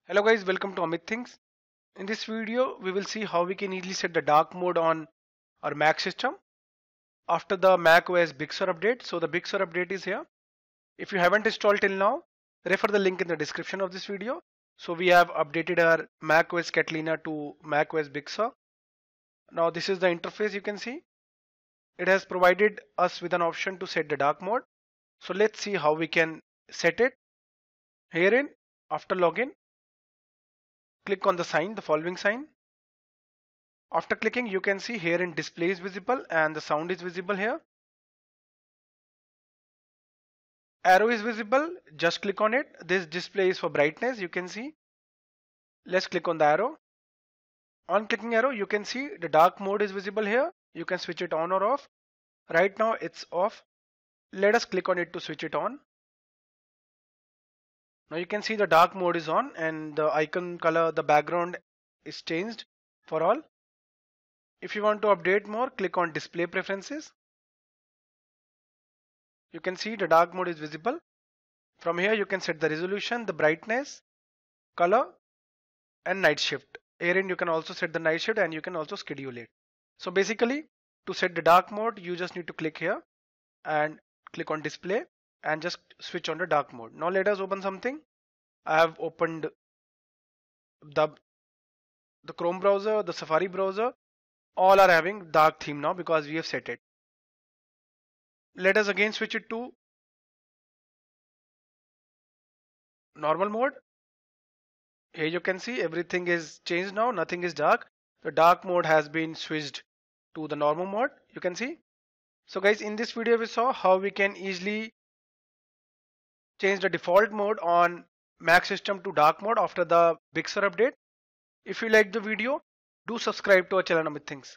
Hello guys, welcome to Amit Things. In this video, we will see how we can easily set the dark mode on our Mac system after the macOS Big Sur update. So the Big Sur update is here. If you haven't installed till now, refer the link in the description of this video. So we have updated our macOS Catalina to macOS Big Sur. Now this is the interface you can see. It has provided us with an option to set the dark mode. So let's see how we can set it. Herein, after login, click on the sign, the following sign. After clicking, you can see here in display is visible and the sound is visible here. Arrow is visible, just click on it. This display is for brightness, you can see. Let's click on the arrow. On clicking arrow, you can see the dark mode is visible here. You can switch it on or off. Right now it's off. Let us click on it to switch it on. Now you can see the dark mode is on and the icon color, the background is changed for all. If you want to update more, click on display preferences. You can see the dark mode is visible. From here you can set the resolution, the brightness, color and night shift. Herein you can also set the night shift and you can also schedule it. So basically to set the dark mode you just need to click here and click on display and just switch on the dark mode. Now let us open something. I have opened the Chrome browser, the Safari browser. All are having dark theme now because we have set it. Let us again switch it to normal mode. Here you can see everything is changed now, nothing is dark. The dark mode has been switched to the normal mode, you can see. So guys, in this video we saw how we can easily change the default mode on Mac system to dark mode after the Big Sur update. If you like the video, do subscribe to our channel Amit Things.